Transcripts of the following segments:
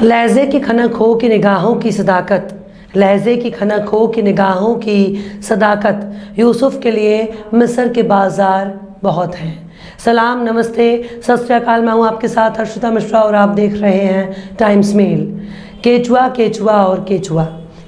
लहजे की खनक हो कि निगाहों की सदाकत, लहजे की खनक हो कि निगाहों की सदाकत, यूसुफ के लिए मिस्र के बाज़ार बहुत हैं। सलाम, नमस्ते, सत श्री अकाल। मैं हूँ आपके साथ हर्षिता मिश्रा और आप देख रहे हैं टाइम्स मेल। केचुआ, केचुआ और केचुआ।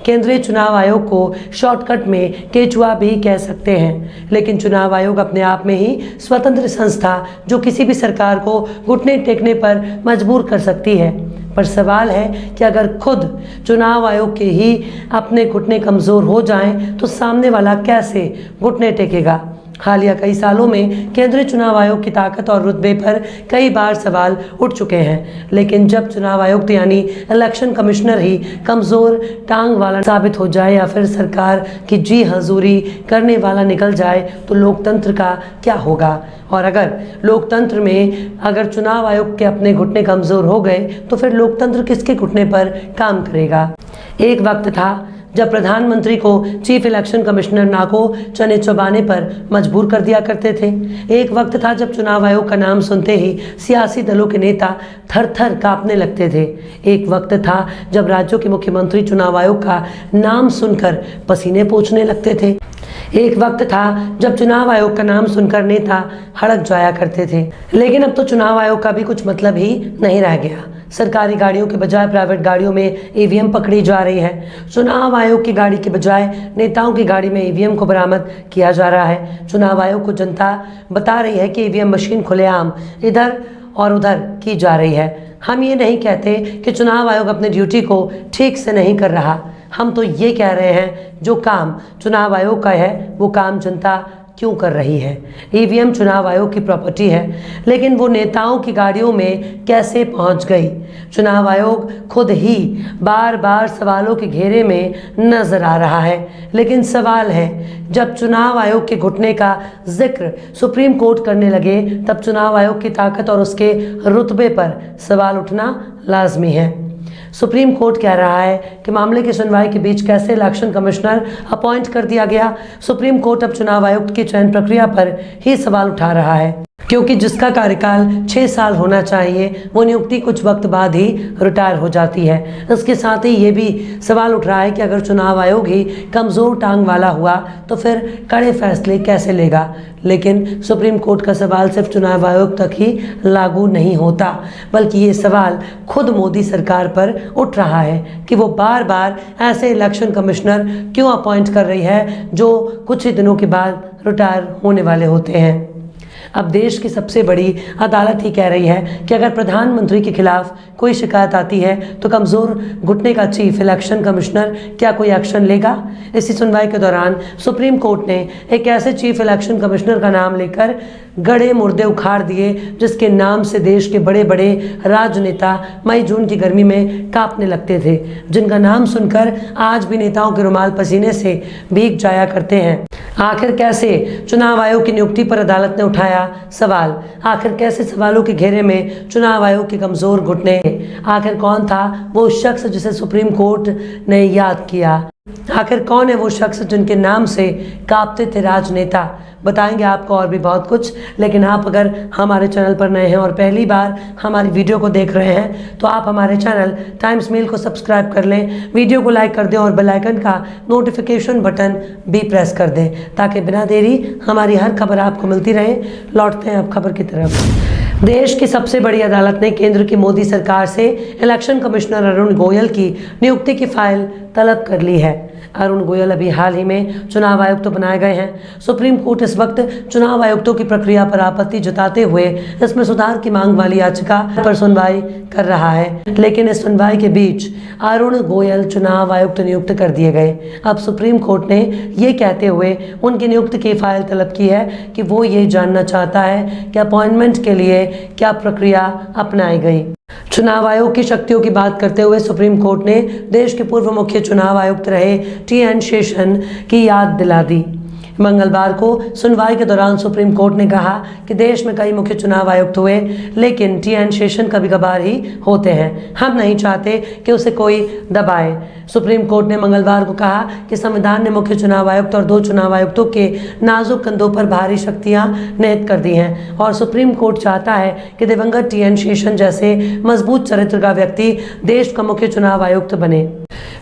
केंद्रीय चुनाव आयोग को शॉर्टकट में केचुआ भी कह सकते हैं, लेकिन चुनाव आयोग अपने आप में ही स्वतंत्र संस्था जो किसी भी सरकार को घुटने टेकने पर मजबूर कर सकती है। पर सवाल है कि अगर खुद चुनाव आयोग के ही अपने घुटने कमज़ोर हो जाएं तो सामने वाला कैसे घुटने टेकेगा। हालिया कई सालों में केंद्रीय चुनाव आयोग की ताकत और रुतबे पर कई बार सवाल उठ चुके हैं, लेकिन जब चुनाव आयुक्त यानी इलेक्शन कमिश्नर ही कमज़ोर टांग वाला साबित हो जाए या फिर सरकार की जी हजूरी करने वाला निकल जाए तो लोकतंत्र का क्या होगा। और अगर लोकतंत्र में अगर चुनाव आयोग के अपने घुटने कमज़ोर हो गए तो फिर लोकतंत्र किसके घुटने पर काम करेगा। एक वक्त था जब प्रधानमंत्री को चीफ इलेक्शन कमिश्नर नाको चने चबाने पर मजबूर कर दिया करते थे। एक वक्त था जब चुनाव आयोग का नाम सुनते ही सियासी दलों के नेता थर थर कांपने लगते थे। एक वक्त था जब राज्यों के मुख्यमंत्री चुनाव आयोग का नाम सुनकर पसीने पोंछने लगते थे। एक वक्त था जब चुनाव आयोग का नाम सुनकर नेता हड़क जाया करते थे, लेकिन अब तो चुनाव आयोग का भी कुछ मतलब ही नहीं रह गया। सरकारी गाड़ियों के बजाय प्राइवेट गाड़ियों में ईवीएम पकड़ी जा रही है। चुनाव आयोग की गाड़ी के बजाय नेताओं की गाड़ी में ईवीएम को बरामद किया जा रहा है। चुनाव आयोग को जनता बता रही है कि ईवीएम मशीन खुलेआम इधर और उधर की जा रही है। हम ये नहीं कहते कि चुनाव आयोग अपनी ड्यूटी को ठीक से नहीं कर रहा, हम तो ये कह रहे हैं जो काम चुनाव आयोग का है वो काम जनता क्यों कर रही है। ईवीएम चुनाव आयोग की प्रॉपर्टी है, लेकिन वो नेताओं की गाड़ियों में कैसे पहुंच गई। चुनाव आयोग खुद ही बार बार सवालों के घेरे में नजर आ रहा है, लेकिन सवाल है जब चुनाव आयोग के घुटने का जिक्र सुप्रीम कोर्ट करने लगे तब चुनाव आयोग की ताकत और उसके रुतबे पर सवाल उठना लाजमी है। सुप्रीम कोर्ट कह रहा है कि मामले की सुनवाई के बीच कैसे इलेक्शन कमिश्नर अपॉइंट कर दिया गया। सुप्रीम कोर्ट अब चुनाव आयुक्त की चयन प्रक्रिया पर ही सवाल उठा रहा है, क्योंकि जिसका कार्यकाल 6 साल होना चाहिए वो नियुक्ति कुछ वक्त बाद ही रिटायर हो जाती है। इसके साथ ही ये भी सवाल उठ रहा है कि अगर चुनाव आयोग ही कमज़ोर टांग वाला हुआ तो फिर कड़े फैसले कैसे लेगा। लेकिन सुप्रीम कोर्ट का सवाल सिर्फ चुनाव आयोग तक ही लागू नहीं होता, बल्कि ये सवाल खुद मोदी सरकार पर उठ रहा है कि वो बार बार ऐसे इलेक्शन कमिश्नर क्यों अपॉइंट कर रही है जो कुछ ही दिनों के बाद रिटायर होने वाले होते हैं। अब देश की सबसे बड़ी अदालत ही कह रही है कि अगर प्रधानमंत्री के खिलाफ कोई शिकायत आती है तो कमज़ोर घुटने का चीफ इलेक्शन कमिश्नर क्या कोई एक्शन लेगा। इसी सुनवाई के दौरान सुप्रीम कोर्ट ने एक ऐसे चीफ इलेक्शन कमिश्नर का नाम लेकर गड़े मुर्दे उखाड़ दिए जिसके नाम से देश के बड़े बड़े राजनेता मई जून की गर्मी में कांपने लगते थे, जिनका नाम सुनकर आज भी नेताओं के रुमाल पसीने से भीग जाया करते हैं। आखिर कैसे चुनाव आयोग की नियुक्ति पर अदालत ने उठाया सवाल। आखिर कैसे सवालों के घेरे में चुनाव आयोग के कमज़ोर घुटने। आखिर कौन था वो शख्स जिसे सुप्रीम कोर्ट ने याद किया। आखिर कौन है वो शख्स जिनके नाम से कांपते थे राजनेता। बताएंगे आपको और भी बहुत कुछ, लेकिन आप अगर हमारे चैनल पर नए हैं और पहली बार हमारी वीडियो को देख रहे हैं तो आप हमारे चैनल टाइम्स मेल को सब्सक्राइब कर लें, वीडियो को लाइक कर दें और बेल आइकन का नोटिफिकेशन बटन भी प्रेस कर दें ताकि बिना देरी हमारी हर खबर आपको मिलती रहे। लौटते हैं अब खबर की तरफ। देश की सबसे बड़ी अदालत ने केंद्र की मोदी सरकार से इलेक्शन कमिश्नर अरुण गोयल की नियुक्ति की फाइल तलब कर ली है। अरुण गोयल अभी हाल ही में चुनाव आयुक्त बनाए गए हैं। सुप्रीम कोर्ट इस वक्त चुनाव आयुक्तों की प्रक्रिया पर आपत्ति जताते हुए इसमें सुधार की मांग वाली याचिका पर सुनवाई कर रहा है, लेकिन इस सुनवाई के बीच अरुण गोयल चुनाव आयुक्त नियुक्त कर दिए गए। अब सुप्रीम कोर्ट ने ये कहते हुए उनकी नियुक्ति की फाइल तलब की है कि वो ये जानना चाहता है कि अपॉइंटमेंट के लिए क्या प्रक्रिया अपनाई गई। चुनाव आयोग की शक्तियों की बात करते हुए सुप्रीम कोर्ट ने देश के पूर्व मुख्य चुनाव आयुक्त रहे टी.एन. शेषन की याद दिला दी। मंगलवार को सुनवाई के दौरान सुप्रीम कोर्ट ने कहा कि देश में कई मुख्य चुनाव आयुक्त हुए, लेकिन टी.एन. शेषन कभी कभार ही होते हैं। हम नहीं चाहते कि उसे कोई दबाए। सुप्रीम कोर्ट ने मंगलवार को कहा कि संविधान ने मुख्य चुनाव आयुक्त और 2 चुनाव आयुक्तों के नाजुक कंधों पर भारी शक्तियां निहित कर दी हैं और सुप्रीम कोर्ट चाहता है कि दिवंगत टी.एन. शेषन जैसे मजबूत चरित्र का व्यक्ति देश का मुख्य चुनाव आयुक्त बने।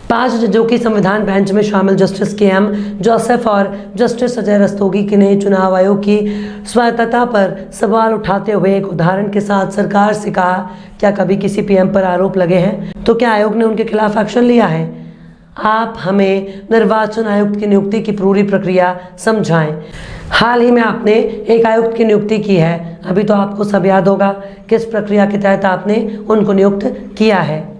5 जजों की संविधान बेंच में शामिल जस्टिस के.एम. जोसेफ और जस्टिस अजय रस्तोगी की ने चुनाव आयोग की स्वायत्तता पर सवाल उठाते हुए एक उदाहरण के साथ सरकार से कहा, क्या कभी किसी पीएम पर आरोप लगे हैं तो क्या आयोग ने उनके खिलाफ एक्शन लिया है? आप हमें निर्वाचन आयुक्त की नियुक्ति की पूरी प्रक्रिया समझाएं। हाल ही में आपने एक आयुक्त की नियुक्ति की है, अभी तो आपको सब याद होगा किस प्रक्रिया के तहत आपने उनको नियुक्त किया है।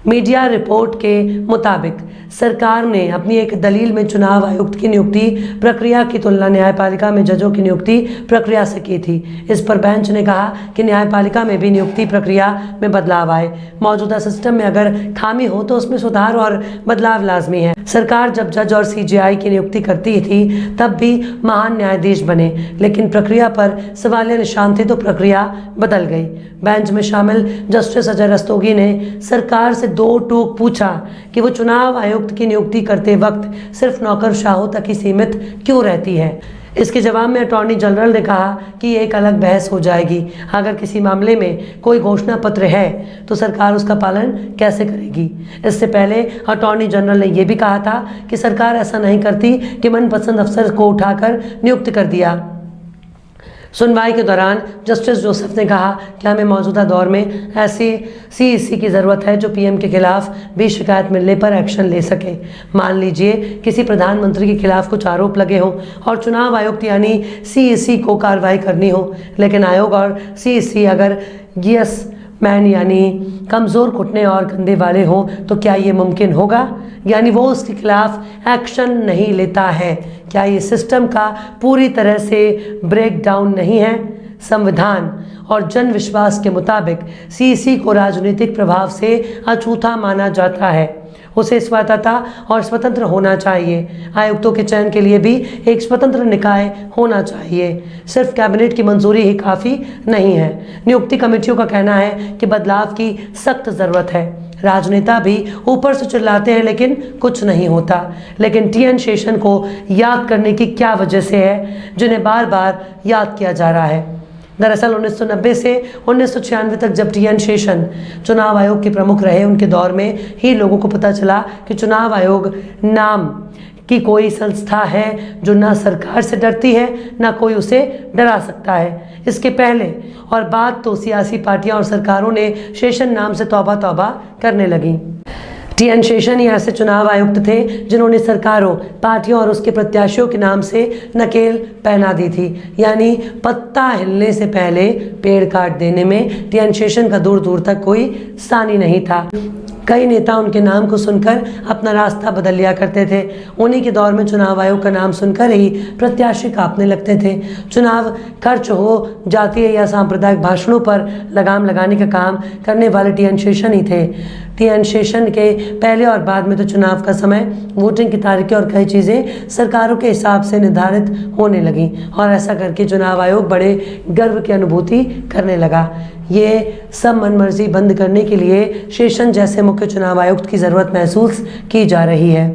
मीडिया रिपोर्ट के मुताबिक सरकार ने अपनी एक दलील में चुनाव आयुक्त की नियुक्ति प्रक्रिया की तुलना न्यायपालिका में जजों की नियुक्ति प्रक्रिया से की थी। इस पर बेंच ने कहा कि न्यायपालिका में भी नियुक्ति प्रक्रिया में बदलाव आए। मौजूदा सिस्टम में अगर खामी हो तो उसमें सुधार और बदलाव लाजमी है। सरकार जब जज और सीजेआई की नियुक्ति करती थी तब भी महान न्यायाधीश बने, लेकिन प्रक्रिया पर सवालिया निशान थे तो प्रक्रिया बदल गई। बेंच में शामिल जस्टिस अजय रस्तोगी ने सरकार से 2 टूक पूछा कि वो चुनाव आयुक्त की नियुक्ति करते वक्त सिर्फ नौकरशाहों तक ही सीमित क्यों रहती है। इसके जवाब में अटॉर्नी जनरल ने कहा कि ये एक अलग बहस हो जाएगी। अगर किसी मामले में कोई घोषणा पत्र है तो सरकार उसका पालन कैसे करेगी। इससे पहले अटॉर्नी जनरल ने यह भी कहा था कि सरकार ऐसा नहीं करती कि मनपसंद अफसर को उठाकर नियुक्त कर दिया। सुनवाई के दौरान जस्टिस जोसेफ ने कहा कि हमें मौजूदा दौर में ऐसी सीईसी की ज़रूरत है जो पीएम के खिलाफ भी शिकायत मिलने पर एक्शन ले सके। मान लीजिए किसी प्रधानमंत्री के खिलाफ कुछ आरोप लगे हों और चुनाव आयुक्त यानी सीईसी को कार्रवाई करनी हो, लेकिन आयोग और सीईसी अगर यस मैन यानी कमज़ोर घुटने और कंधे वाले हों तो क्या ये मुमकिन होगा? यानी वो उसके खिलाफ एक्शन नहीं लेता है। क्या ये सिस्टम का पूरी तरह से ब्रेक डाउन नहीं है? संविधान और जन विश्वास के मुताबिक सीईसी को राजनीतिक प्रभाव से अछूता माना जाता है। उसे स्वायत्तता और स्वतंत्र होना चाहिए। आयुक्तों के चयन के लिए भी एक स्वतंत्र निकाय होना चाहिए। सिर्फ कैबिनेट की मंजूरी ही काफ़ी नहीं है। नियुक्ति कमेटियों का कहना है कि बदलाव की सख्त ज़रूरत है। राजनेता भी ऊपर से चिल्लाते हैं लेकिन कुछ नहीं होता। लेकिन टी.एन. शेषन को याद करने की क्या वजह से है जिन्हें बार बार याद किया जा रहा है? दरअसल 1990 से 1996 तक जब टी.एन. शेषन चुनाव आयोग के प्रमुख रहे, उनके दौर में ही लोगों को पता चला कि चुनाव आयोग नाम की कोई संस्था है जो ना सरकार से डरती है ना कोई उसे डरा सकता है। इसके पहले और बाद तो सियासी पार्टियां और सरकारों ने शेषन नाम से तौबा तौबा करने लगी। टी.एन. शेषन ही ऐसे चुनाव आयुक्त थे जिन्होंने सरकारों, पार्टियों और उसके प्रत्याशियों के नाम से नकेल पहना दी थी। यानी पत्ता हिलने से पहले पेड़ काट देने में टी.एन. शेषन का दूर दूर तक कोई सानी नहीं था। कई नेता उनके नाम को सुनकर अपना रास्ता बदल लिया करते थे। उन्हीं के दौर में चुनाव आयोग का नाम सुनकर ही प्रत्याशी कांपने लगते थे। चुनाव खर्च हो जातीय या सांप्रदायिक भाषणों पर लगाम लगाने का काम करने वाले टी.एन. शेषन ही थे। टी.एन. शेषन के पहले और बाद में तो चुनाव का समय, वोटिंग की तारीखें और कई चीज़ें सरकारों के हिसाब से निर्धारित होने लगी और ऐसा करके चुनाव आयोग बड़े गर्व की अनुभूति करने लगा। ये सब मनमर्जी बंद करने के लिए शेषन जैसे मुख्य चुनाव आयुक्त की ज़रूरत महसूस की जा रही है।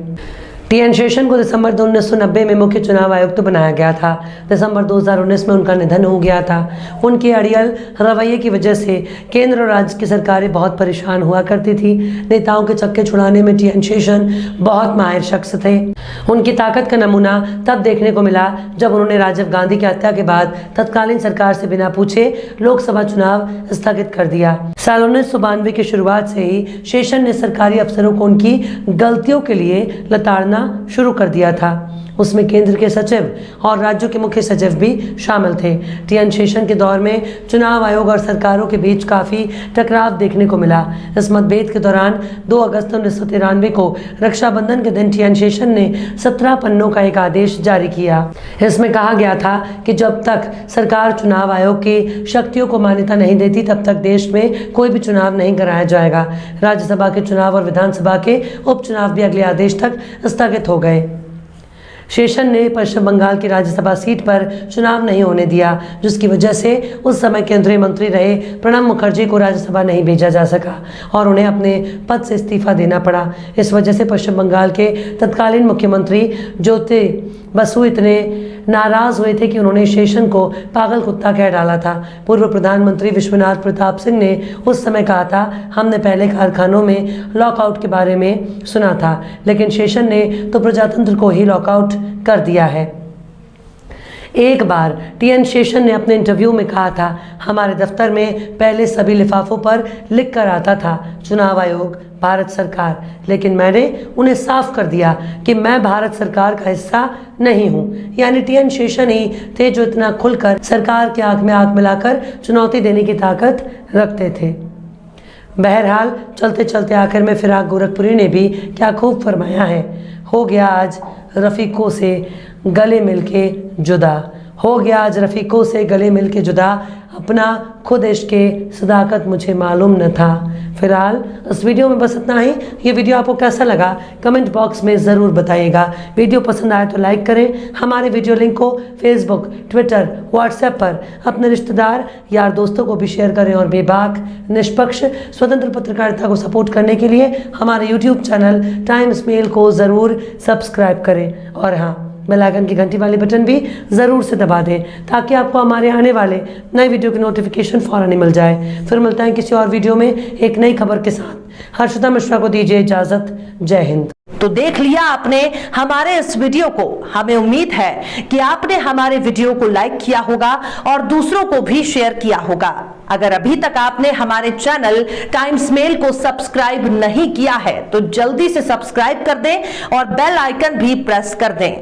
टी.एन. शेषन को दिसंबर 1990 में मुख्य चुनाव आयुक्त बनाया गया था। दिसंबर 2019 में उनका निधन हो गया था। उनके अड़ियल रवैये की वजह से केंद्र और राज्य की सरकारें बहुत परेशान हुआ करती थी। नेताओं के चक्के छुड़ाने में टी.एन. शेषन बहुत माहिर शख्स थे। उनकी ताकत का नमूना तब देखने को मिला जब उन्होंने राजीव गांधी की हत्या के बाद तत्कालीन सरकार से बिना पूछे लोकसभा चुनाव स्थगित कर दिया। साल 1992 की शुरुआत से ही शेषन ने सरकारी अफसरों को उनकी गलतियों के लिए लताड़ना शुरू कर दिया था। उसमें केंद्र के सचिव और राज्यों के मुख्य सचिव भी शामिल थे। टी.एन. शेषन के दौर में चुनाव आयोग और सरकारों के बीच काफ़ी टकराव देखने को मिला। इस मतभेद के दौरान 2 अगस्त 1993 को रक्षाबंधन के दिन टी.एन. शेषन ने 17 पन्नों का एक आदेश जारी किया। इसमें कहा गया था कि जब तक सरकार चुनाव आयोग की शक्तियों को मान्यता नहीं देती तब तक देश में कोई भी चुनाव नहीं कराया जाएगा। राज्यसभा के चुनाव और विधानसभा के उपचुनाव भी अगले आदेश तक स्थगित हो गए। शेषन ने पश्चिम बंगाल की राज्यसभा सीट पर चुनाव नहीं होने दिया, जिसकी वजह से उस समय केंद्रीय मंत्री रहे प्रणब मुखर्जी को राज्यसभा नहीं भेजा जा सका और उन्हें अपने पद से इस्तीफा देना पड़ा। इस वजह से पश्चिम बंगाल के तत्कालीन मुख्यमंत्री ज्योति बसु इतने नाराज हुए थे कि उन्होंने शेषन को पागल कुत्ता कह डाला था। पूर्व प्रधानमंत्री विश्वनाथ प्रताप सिंह ने उस समय कहा था, हमने पहले कारखानों में लॉकआउट के बारे में सुना था, लेकिन शेषन ने तो प्रजातंत्र को ही लॉकआउट कर दिया है। एक बार टीएन शेषन ने अपने इंटरव्यू में कहा था, हमारे दफ्तर में पहले सभी लिफाफों पर लिख कर आता था चुनाव आयोग भारत सरकार, लेकिन मैंने उन्हें साफ कर दिया कि मैं भारत सरकार का हिस्सा नहीं हूं। यानी टीएन शेषन ही थे जो इतना खुलकर सरकार के आंख में आंख मिलाकर चुनौती देने की ताकत रखते थे। बहरहाल चलते चलते आखिर में फिराक गोरखपुरी ने भी क्या खूब फरमाया है, हो गया आज रफ़ीकों से गले मिलके जुदा, हो गया आज रफ़ीकों से गले मिलके जुदा, अपना खुद इश्क़ के सदाकत मुझे मालूम न था। फिलहाल इस वीडियो में बस इतना ही। ये वीडियो आपको कैसा लगा कमेंट बॉक्स में ज़रूर बताइएगा। वीडियो पसंद आए तो लाइक करें। हमारे वीडियो लिंक को फेसबुक, ट्विटर, व्हाट्सएप पर अपने रिश्तेदार यार दोस्तों को भी शेयर करें और बेबाक, निष्पक्ष, स्वतंत्र पत्रकारिता को सपोर्ट करने के लिए हमारे यूट्यूब चैनल टाइम्स मेल को ज़रूर सब्सक्राइब करें और हाँ, बेल आइकन की घंटी वाली बटन भी ज़रूर से दबा दें ताकि आपको हमारे आने वाले नए वीडियो की नोटिफिकेशन फ़ौरन ही मिल जाए। फिर मिलते हैं किसी और वीडियो में एक नई खबर के साथ। हर्षिता मिश्रा को दीजिए इजाज़त। जय हिंद। तो देख लिया आपने हमारे इस वीडियो को। हमें उम्मीद है कि आपने हमारे वीडियो को लाइक किया होगा और दूसरों को भी शेयर किया होगा। अगर अभी तक आपने हमारे चैनल टाइम्स मेल को सब्सक्राइब नहीं किया है तो जल्दी से सब्सक्राइब कर दें और बेल आइकन भी प्रेस कर दें।